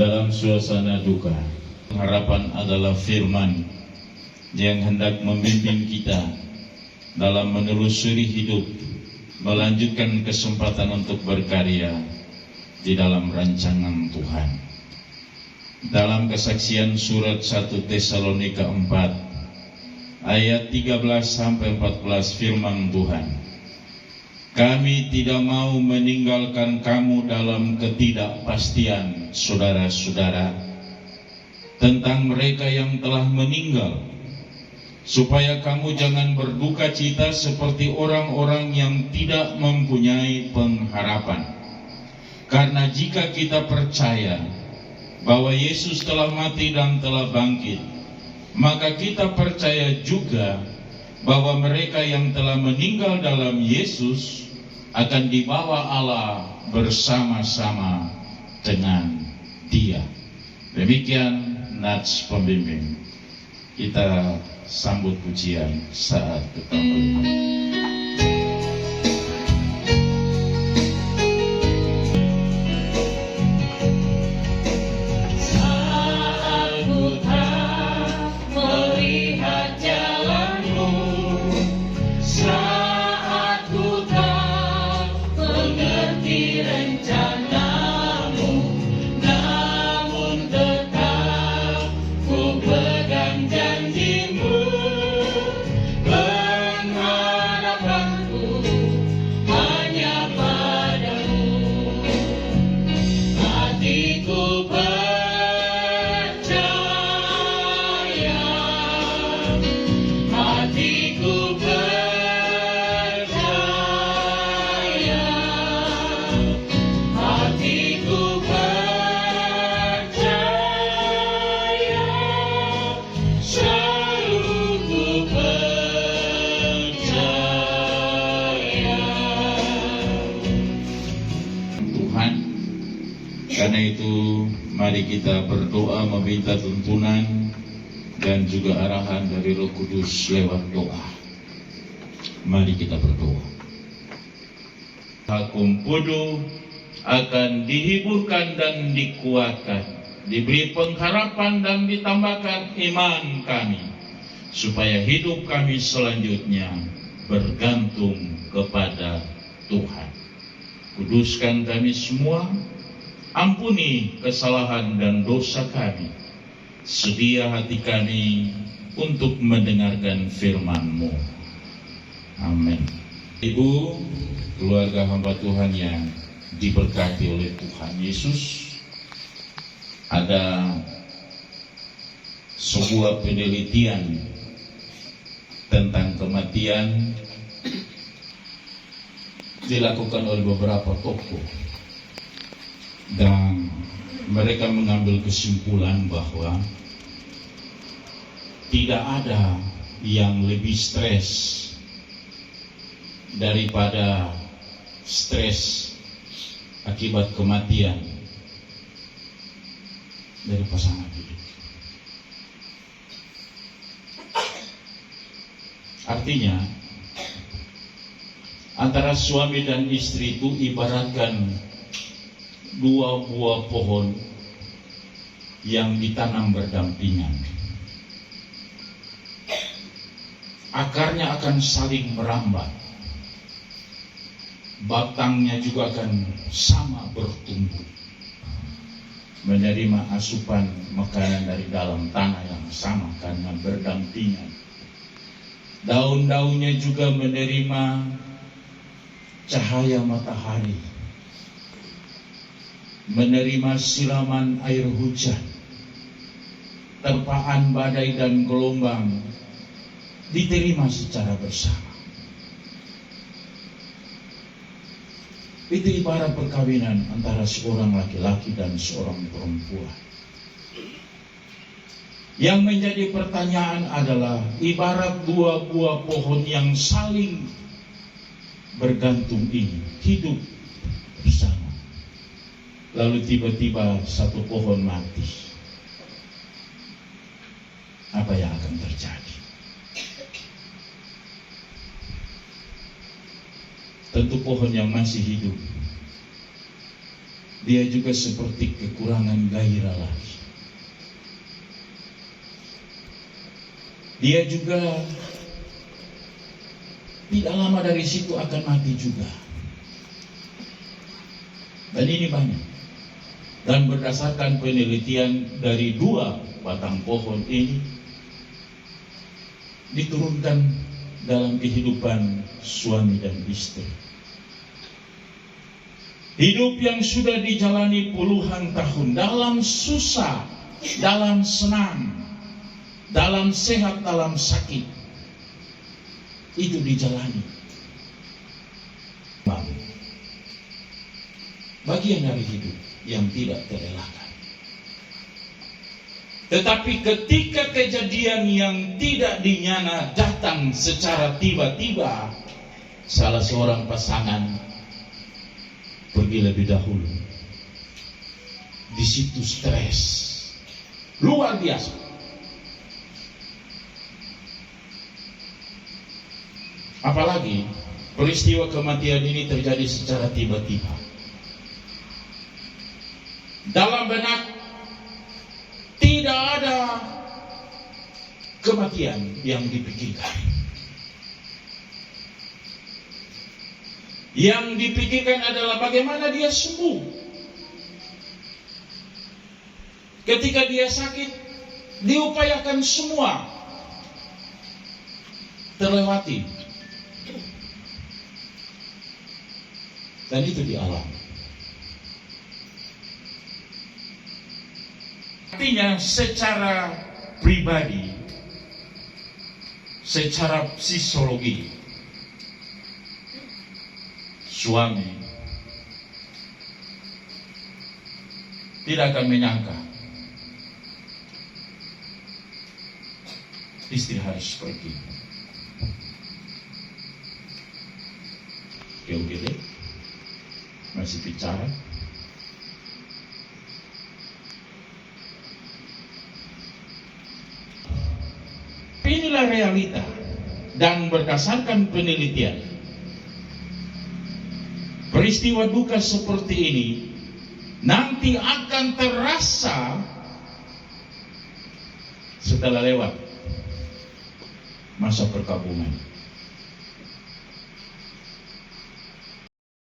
Dalam suasana duka, harapan adalah firman yang hendak membimbing kita dalam menelusuri hidup, melanjutkan kesempatan untuk berkarya di dalam rancangan Tuhan. Dalam kesaksian surat 1 Tesalonika 4 ayat 13-14 firman Tuhan, kami tidak mau meninggalkan kamu dalam ketidakpastian, saudara-saudara, tentang mereka yang telah meninggal, supaya kamu jangan berduka cita seperti orang-orang yang tidak mempunyai pengharapan. Karena jika kita percaya bahwa Yesus telah mati dan telah bangkit, maka kita percaya juga bahwa mereka yang telah meninggal dalam Yesus akan dibawa Allah bersama-sama dengan Dia. Demikian nats pembimbing. Kita sambut pujian saat kita melihat. Karena itu mari kita berdoa meminta tuntunan dan juga arahan dari Roh Kudus lewat doa. Mari kita berdoa. Hakum Pudu akan dihiburkan dan dikuatkan, diberi pengharapan dan ditambahkan iman kami, supaya hidup kami selanjutnya bergantung kepada Tuhan. Kuduskan kami semua, ampuni kesalahan dan dosa kami, sedia hati kami untuk mendengarkan firman-Mu. Amin. Ibu, keluarga hamba Tuhan yang diberkati oleh Tuhan Yesus, ada sebuah penelitian tentang kematian dilakukan oleh beberapa tokoh, dan mereka mengambil kesimpulan bahwa tidak ada yang lebih stres daripada stres akibat kematian dari pasangan hidup. Artinya, antara suami dan istri itu ibaratkan dua buah pohon yang ditanam berdampingan. akarnya akan saling merambat, batangnya juga akan sama bertumbuh, menerima asupan makanan dari dalam tanah yang sama karena berdampingan. Daun-daunnya juga menerima cahaya matahari, menerima siraman air hujan, terpaan badai dan gelombang diterima secara bersama. Itu ibarat perkawinan antara seorang laki-laki dan seorang perempuan. Yang menjadi pertanyaan adalah ibarat dua buah pohon yang saling bergantung ini, hidup bersama. Lalu tiba-tiba satu pohon mati. Apa yang akan terjadi? Tentu pohon yang masih hidup, dia juga seperti kekurangan gairah lagi. Dia juga tidak lama dari situ akan mati juga. Dan ini banyak. Dan berdasarkan penelitian dari dua batang pohon ini, diturunkan dalam kehidupan suami dan istri. Hidup yang sudah dijalani puluhan tahun dalam susah, dalam senang, dalam sehat, dalam sakit, itu dijalani. Bagian dari hidup yang tidak terelakkan. Tetapi ketika kejadian yang tidak dinyana datang secara tiba-tiba, salah seorang pasangan pergi lebih dahulu. Di situ stres luar biasa. Apalagi peristiwa kematian ini terjadi secara tiba-tiba. Dalam benak tidak ada kematian yang dipikirkan. Yang dipikirkan adalah bagaimana dia sembuh. Ketika dia sakit, diupayakan semua terlewati. Dan itu dialami. Artinya secara pribadi, secara psikologi, suami tidak akan menyangka istri harus pergi. Oke, masih bicara. Inilah realita, dan berdasarkan penelitian, peristiwa duka seperti ini nanti akan terasa setelah lewat masa perkabungan.